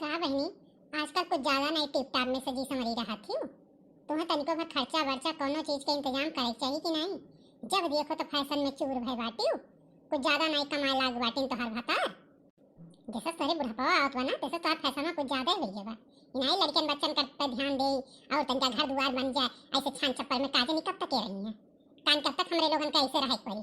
का बहनी आजकल कुछ ज्यादा नहीं टिप टाप में सजी संवरी रहा थी। तुम्हें तनिको भर खर्चा वर्चा कोनो चीज के इंतजाम करे चाहिए कि नहीं। जब देखो तो फैशन में चूर भय बाटी कुछ ज्यादा नहीं कमाए लाग बाटी तो हर भता जैसा सारे बुढ़ापा आवत बना तैसे तो फैशन में कुछ ज्यादा ही होई नहीं लड़कन बच्चन कर पे ध्यान दे और तनका घर दुआर बन जाए ऐसे छान चप्पल में काजे निकब तक रही है कान कब तक हमरे लोगन का ऐसे रहे पड़ी।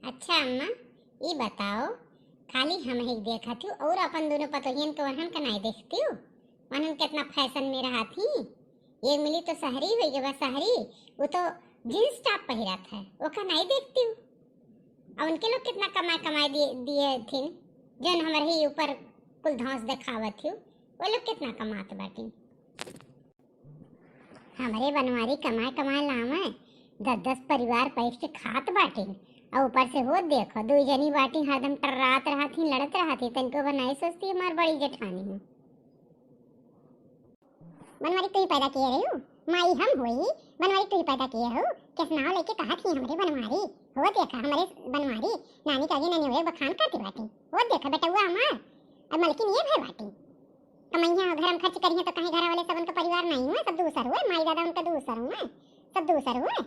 अच्छा अम्मा ये बताओ खाली हम ही देखा थी और अपन दोनों पतोहियन को वहन का नहीं देखती हूँ वहन कितना फैशन में रहा थी। ये मिली तो शहरी हुई के बस शहरी वो तो जींस टॉप पहरा था वो का नहीं देखती हूँ। और उनके लोग कितना कमाए दिए थे जो हमारे ही ऊपर कुल धौंस दिखावत थी वो लोग कितना कमात बाटी। हमारे बनवारी कमाए लावे 10-10 परिवार पैठ के खात बाटी और ऊपर से वो देखो दो जनी बाटी हरदम टर्रात रहा थी लड़त रहा थी तनको बनाई सोचती हमार बड़ी जेठानी हूँ। बनवारी तू ही पैदा किए रही हूँ माई हम हुई बनवारी तू ही पैदा किए हो किस नाव लेके कहा थी हमारे बनवारी वो देखा हमारे बनवारी नानी का जी नानी हुए बखान करती बाटी वो देखा बेटा हुआ हमार अब मलकिन ये भाई बाटी कमैया घर में खर्च करिए तो कहीं घर वाले सब उनका परिवार नहीं हुए सब दूसर हुए माई दादा उनका दूसर हुए सब दूसर हुए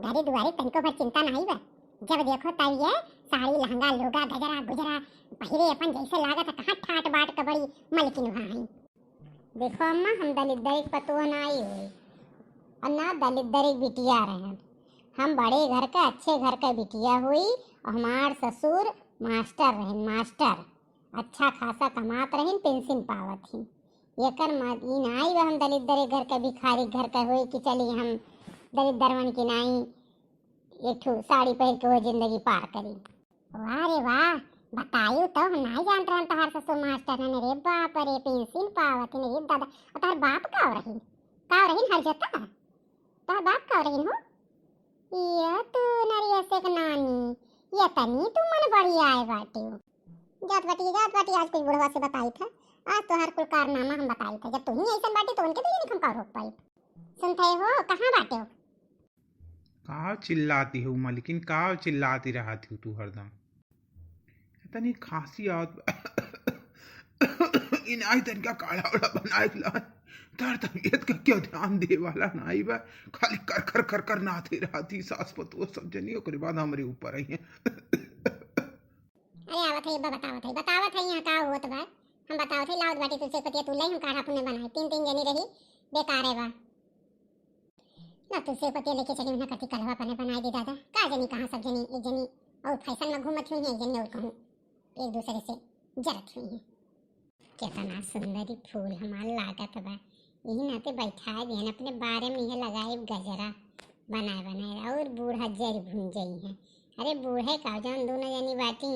घरे दुआरे तनिको भर चिंता नहीं बा जब देखो तब ये साड़ी लहंगा लोगा गजरा गुजरा पहिरे अपन जैसे लागत है कहाँ ठाट बाट का बड़ी मलकिन वहाँ देखो अम्मा हम दलित दरिक पतुआ ना आई हुई और ना दलित दरिक बिटिया रहे हम बड़े घर का अच्छे घर का बिटिया हुई और हमार ससुर मास्टर रहे मास्टर अच्छा खासा कमात रहे पेंशन पावत ही ये कर इन आई हम दलित दरिक घर का भिखारी घर का हुई कि चलिए हम दलित दरवन की नाई एक साड़ी पहन के वो जिंदगी पार करी। वाह रे वाह बताइयो तो हम नहीं जानत रहन तहार ससुर मास्टर ने रे बाप रे पेंशन पावत ने रे दादा तहार बाप का रही हर जता तहार बाप का रही हो ये तू नरिया से नानी ये तनी तू मन बड़ी आए बाटी जात बाटी आज कोई बुढ़वा से बताई था आज तो हर कुल कारनामा हम बताई था जब तू ही ऐसा बाटी तो उनके तो ये नहीं हम रोक पाई सुनते हो कहाँ बाटे हो का चिल्लाती हो मालिकिन का चिल्लाती रहा थी तू हरदम इतनी खांसी आवत इन आई तनका काला वाला बनाए ला तार तबीयत का क्या ध्यान दे वाला नाई बा खाली कर कर नाते रहा थी सास पतो सब जनी ओकरे बाद हमरे ऊपर आई है। अरे आवत है बतावत है यहाँ का होत बा हम बतावत है लावत बाटी तुझसे पतिया तू ले हम काढ़ा पुने बनाए तीन जनी रही बेकार है बा ना तुझसे पतिया लेके चली उन्हें कति कलवा पने बनाई दी दादा का जनी कहाँ सब जनी एक जनी और फैशन में घूमत हुई है एक जनी और कहूँ एक दूसरे से जरत हुई है कितना सुंदरी फूल हमार लागत बा यही नाते बैठा दिहन अपने बारे में यह लगाए गजरा बनाए और बूढ़ा जर भून जाई है। अरे बूढ़े का जौन दोनों जनी बाटी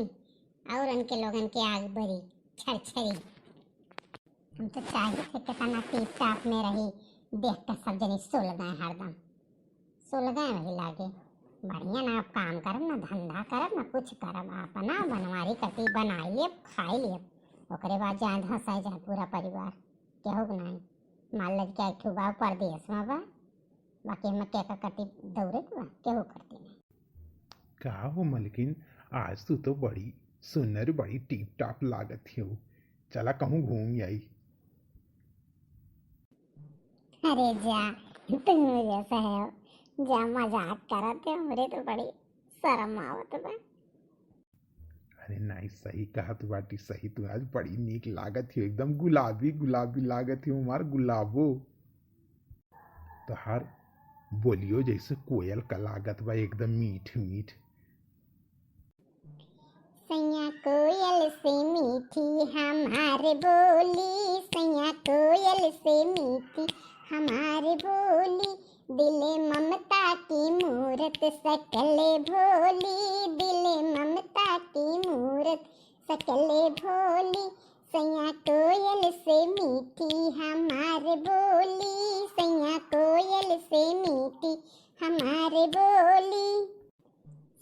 और उनके लोगन के आग बरी छरछरी हम तो चाहिए थे कितना टीप टाप में रही देख कर सब जनी सुल गए हरदम सुल गए वही लागे बढ़िया ना आप काम करब ना धंधा करब ना कुछ करब अपना बनवारी कटी बनाई लिए खाई लिए ओकरे बाद जाए धंसाई जाए पूरा परिवार केहू नहीं मान लग के एक बा परदेश में बा बाकी हम क्या कटी दौड़े बा केहू करती नहीं। का हो मालिकिन आज तू तो बड़ी सुंदर बड़ी टीप टाप लागत हो चला कहूँ घूम आई। अरे जा तुम जैसा है जा मजाक करते हो मेरे तो बड़ी शर्म आवत बा। अरे नहीं सही कहा तू बाटी सही तू आज बड़ी नीक लागत हो एकदम गुलाबी लागत हो हमार गुलाबो तो हर बोलियो जैसे कोयल का लागत बा एकदम मीठ सैया कोयल से मीठी हमारे बोली सैया कोयल से मीठी हमारे बोली दिले ममता की मूरत सकले भोली दिले ममता की मूरत सकले भोली सैया कोयल से मीठी हमारे बोली सैया कोयल से मीठी हमारे बोली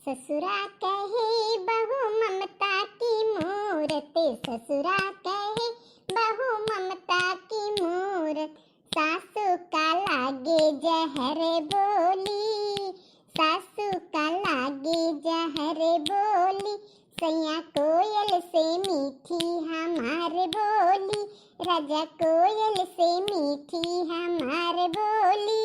ससुरा कहे बहु ममता की मूरत ससुरा कहे बहु ममता की मूरत सासू का लागे जहर बोली सासू का लागे जहर बोली सैया कोयल से मीठी हमार बोली, राजा कोयल से मीठी हमार बोली।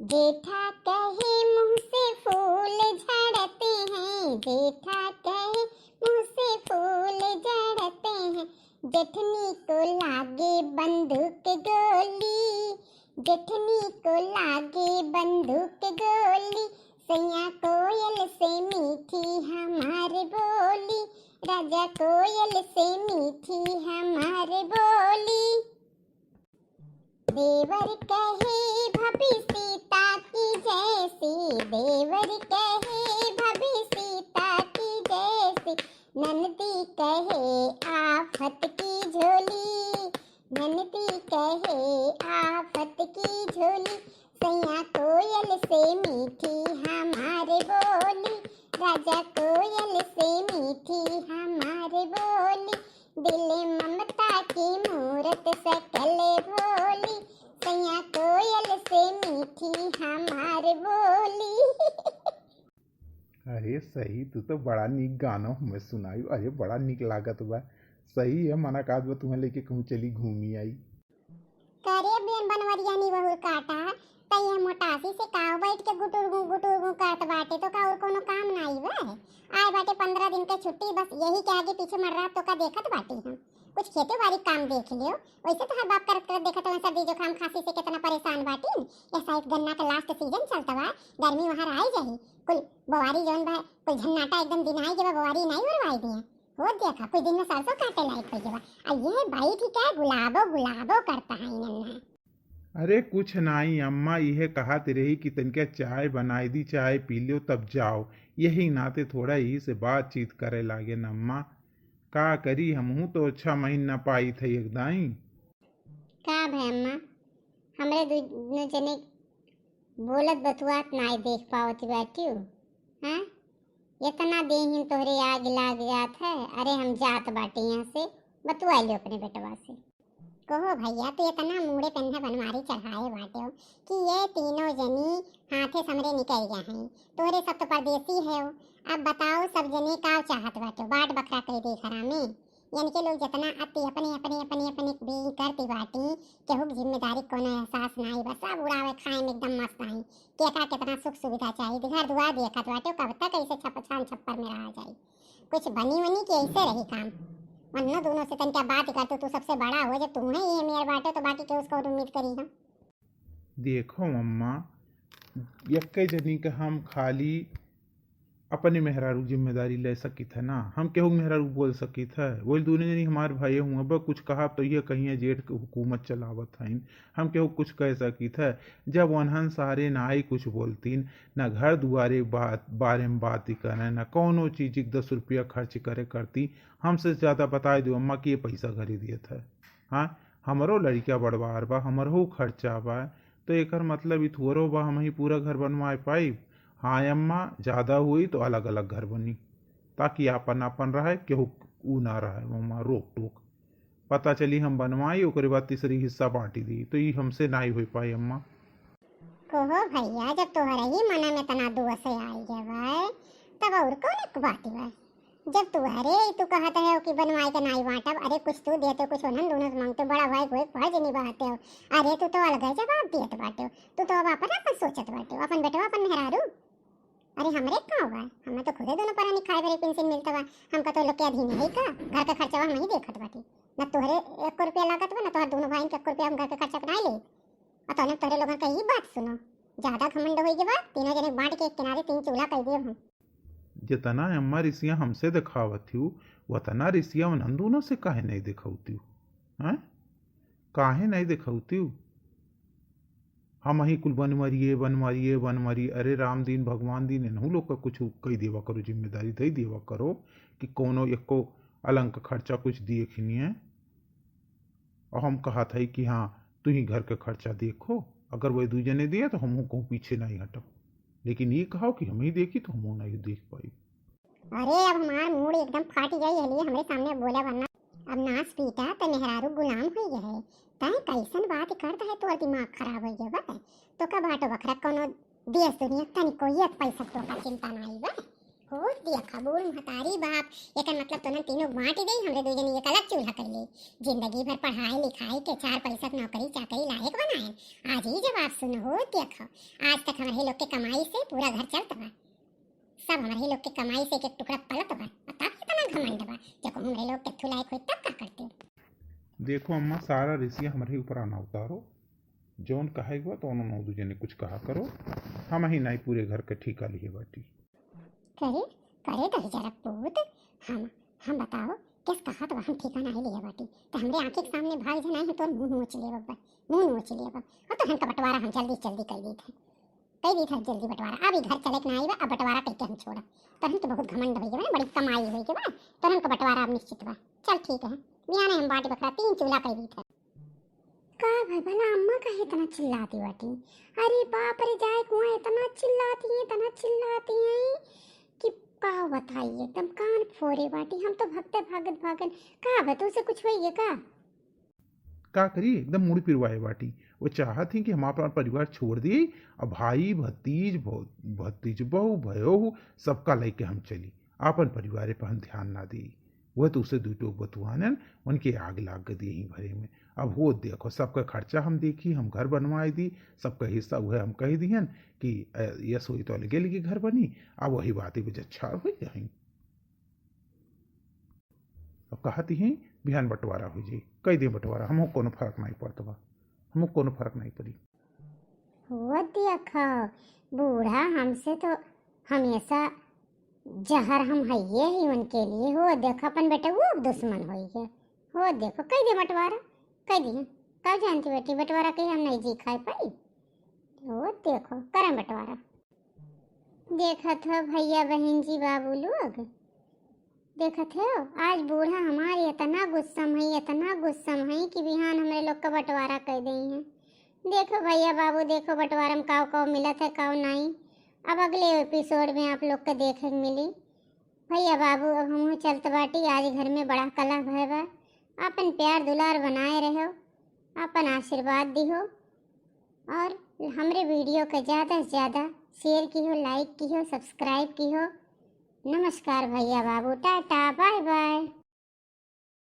जेठा कहे मुंह से फूल झड़ते हैं, जेठा कहे मुंह से फूल झड़ते हैं। जेठनी को लागे बंदूक गोली, जेठनी को लागे बंदूक गोली। सैया कोयल से मीठी हमार बोली, राजा कोयल से मीठी हमार बोली। देवर कहे भाभी सीता की जैसी, देवर कहे भाभी सीता की जैसी। ननदी कहे आफत की झोली, ननदी कहे आफत की झोली। सैया कोयल से मीठी हमार बोली, राजा कोयल से मीठी हमार बोली। दिल ममता की मूरत सकल भोली, सैया कोयल से मीठी हमार बोली। अरे सही, तू तो बड़ा नीक गाना हमें सुनाई। अरे बड़ा नीक लागत बा। सही है, मना काज बा तुम्हें लेके कहूँ चली घूमी आई। करे बेन बनवरिया नी बहु काटा तैया मोटासी से काव बैठ के गुटुरगु करत बाटे, तो का और कोनो काम नाई बा। आए बाटे 15 दिन के छुट्टी, बस यही के आगे पीछे मर रहा तो का देखत बाटी हम। कुछ खेती बाड़ी काम देख लियो। वैसे तो हर बाप करत करत देखत हूं सर्दी जुकाम खांसी से कितना परेशान बाटी। या शायद गन्ना का लास्ट सीजन चलता बा, गर्मी वहां आई जाही। कुल बवारी जौन बा कुल झन्नाटा एकदम दिनाई के बवारी नहीं उड़वाई दिए। हो देखा कुछ दिन में सरसों काटे लायक हो जावा। आ ये भाई ठीक है, गुलाबो गुलाबो करता है नन्ना। अरे कुछ नहीं, अम्मा यह कहत रही कि तनिका चाय बनाई दी, चाय पी लो तब जाओ। यही नाते थोड़ा यही से बातचीत करे लागे न अम्मा। का करी, हमहू तो अच्छा महीना पाई थे एकदम। का भाई अम्मा, हमरे दोनों जने बोलत बतुआत नाई देख पावत बैठी हूँ। हाँ इतना देहिन तोहरे आग लाग जात है। अरे हम जात बाटे यहाँ से, बतुआ लो अपने बेटवा से। कहो भैया तो इतना मुड़े पेन्हे बनवारी चढ़ाए बाटे हो कि ये तीनों जनी हाथे समरे निकल गया हैं। तोरे सब तो परदेसी है हो। अब बताओ सब जने का चाहत बाटे, बाट बकरा कह दे घरा में। यानी के लोग जितना अति अपने अपने अपने अपने भी करती बाटी, केहू जिम्मेदारी कोनो एहसास नहीं। बस सब उड़ावे खाए में एकदम मस्त आई। केका कितना सुख सुविधा चाहिए, घर दुआर देखत बाटे, कब तक ऐसे छप्पन छप्पर में रहा जाए। कुछ बनी वनी के ऐसे रही काम। वरना दोनों से तनिका बात करते तू सबसे बड़ा हो, जब तुम्हें ये मेयर बाटे तो बाकी के उसको उम्मीद करी हम। देखो अम्मा, यक्के जनी के हम खाली अपने मेहरारू जिम्मेदारी ले सकी थे ना, हम केहू मेहरारू बोल सकी थे। वही दोनों जनी हमारे भाई हुआ बा, कुछ कहा तो ये कहीं जेठ के हुकूमत चलावत हईन, हम केहू कुछ कह सकी थे। जब वनहन सारे ना ही कुछ बोलतीन, ना घर दुआरे बारे में बात ही करें, ना कोनो चीज 10 रुपया खर्च करे करती। हमसे ज़्यादा बता दो अम्मा कि ये पैसा घरी दिए थे। हाँ हमारो लड़किया बड़वार बा, हमारो खर्चा बा, तो एक मतलब इथोरो बा हम ही पूरा घर बनवाए पाई। हाँ अम्मा, ज़्यादा हुई तो अलग अलग घर बनी, ताकि आपन आपन रहे, केहू ऊ ना रहे मम्मा रोक टोक। पता चली हम बनवाई, ओकरे बाद तीसरी हिस्सा बांटी दी, तो ये हमसे ना ही हो पाई अम्मा। कहो भैया, जब तोहरा ही मना में तना दुआ से आई है तब और कौन एक बात है। जब तुम्हारे तू कहता है कि बनवाई का नाई बांटब, अरे कुछ तू देते कुछ उन्हन दोनों से मांगते, बड़ा भाई कोई फर्ज निभाते हो। अरे तू तो अलग है जवाब दियत बाटे हो। तू तो अब अपन सोचत बाटे हो, अपन बेटवा अपन मेहरारू। अरे हमरे का हुआ, हमें तो खुदे दोनों परा निखाए भरे पेंशन मिलता बा। हमका तो लोग के अधीन है का, घर का खर्चा हम ही देखत बाटी। न तोहरे 1 रुपया लागत बा, न तोहर दोनों भाई के 1 रुपया हम घर का खर्चा बनाए ले। और तोने तोहरे लोगन का ही बात सुनो, ज्यादा घमंड होई के बाद तीनों जने बांट के एक किनारे 3 चूल्हा कर दिए हम। जितना अम्मा रिसिया हमसे दिखावत हूँ, वतना रिसिया उन दोनों से काहे नहीं दिखाती हूँ। हैं काहे नहीं दिखाती हूँ। हम ही कुल बनमरिए बनमरिए बनमरिए। अरे राम दिन भगवान दिन एनहू लोग का कुछ कही देवा करो, जिम्मेदारी दे देवा करो कि कोनो एको अलंग का खर्चा कुछ दिए खिनिए। और हम कहा था कि हाँ तू ही घर का खर्चा देखो, अगर वही 2 जने दिए तो हम कहूँ पीछे नहीं हटो, लेकिन ये कहो कि हम ही देखी तो हम नहीं देख पाई। अरे अब हमार मूड एकदम फाट जाई है, लिए हमरे सामने बोला वरना अब नाच पीटा तो मेहरारू गुलाम हो गया है। तय कैसन बात करता है, तोर दिमाग खराब हो गया बा। तो का बाटो बखरा कोनो देश दुनिया तनी कोई एक पैसा तो का चिंता नहीं बा। हो देखा बूढ़ महतारी बाप एकर मतलब तो न तीनों बांट दे हमरे दो जनी एक अलग चूल्हा कर ले। जिंदगी भर पढ़ाई लिखाई के 4 पैसा नौकरी चाकरी लायक बनाए। आज ही जवाब सुन हो देखो, आज तक हमारे लोग के कमाई से पूरा घर चलता बा। सब हमारे लोग के कमाई से एक टुकड़ा पलत बा। तब कितना घमंड बा। जब हमारे लोग के थुलाए खोई तब का करते। देखो अम्मा, सारा रिसिया हमारे ऊपर आना उतारो। जौन कहेगा तो उन्होंने दूजे ने कुछ कहा करो। हम ही नहीं पूरे घर के ठीका लिए बाटी। करे करे तो जरा पूत हम बताओ किस कहा तो हम ठिकाना ही लिया बाटी। तो हमरे आंखें के सामने भाग जाना है तो मुंह नोच ले बब्बा, मुंह नोच ले बब्बा। और तो हम का बंटवारा हम जल्दी जल्दी कर दी थे, कई दी था जल्दी बंटवारा। अभी घर चले के ना आई बा, अब बंटवारा करके हम छोड़ा। तो हम तो बहुत घमंड हो गए, बड़ी कमाई हुई के बा। तो हम का बंटवारा अब निश्चित बा। चल ठीक है, बियाने हम बाटी बकरा 3 चूल्हा कर दी थे। का भाई भला अम्मा का इतना चिल्लाती बाटी? अरे बाप रे, जाए कुआं इतना चिल्लाती हैं कि का बताइए, एकदम कान फोड़े बाटी। हम तो भगते भागत का बतू से कुछ हुई है का करिए, एकदम मुड़ पिरवाए बाटी। वो चाहत थी कि हम अपना परिवार छोड़ दिए और भाई भतीज बहू भयो सबका लेके हम चली। अपन परिवार पर हम ध्यान ना दी। वह तो उसे दू टोक बतुआन उनके आग लाग दिए ही भरे में। अब वो देखो सबका खर्चा हम देखी, हम घर बनवाए दी, सबका हिस्सा वह हम कह दिहन कि ये सोई तो अलगे लगे घर बनी। अब वही बात ही अच्छा हो जाए। अब कहती हैं बिहान बंटवारा हो जाए, कई दिन बंटवारा, हमको कोनो फर्क नहीं पड़ता बा, हमको कोनो फर्क नहीं पड़ी। वो देखो बूढ़ा हमसे तो हमेशा जहर हम हइये ही उनके लिए। हो देखो अपन बेटे वो दुश्मन हो गया। हो देखो कई दे बंटवारा, कई दी कब जानती बेटी बंटवारा कहीं हम नहीं जी खाए पाई। हो देखो करम बंटवारा। देखा था भैया बहन जी बाबू लोग, देखा थे आज बूढ़ा हमारे इतना गुस्सम है कि बिहान हमारे लोग का बंटवारा कर गई हैं। देखो भैया बाबू, देखो बंटवारा में काव काव मिला था काव नहीं। अब अगले एपिसोड में आप लोग को देखने मिली। भैया बाबू अब हम चलत बाटी, आज घर में बड़ा कलह भय बा। अपन प्यार दुलार बनाए रहो, अपन आशीर्वाद दिहो और हमरे वीडियो को ज़्यादा से ज़्यादा शेयर की हो, लाइक की हो, सब्सक्राइब की हो। नमस्कार भैया बाबू, टाटा बाय बाय।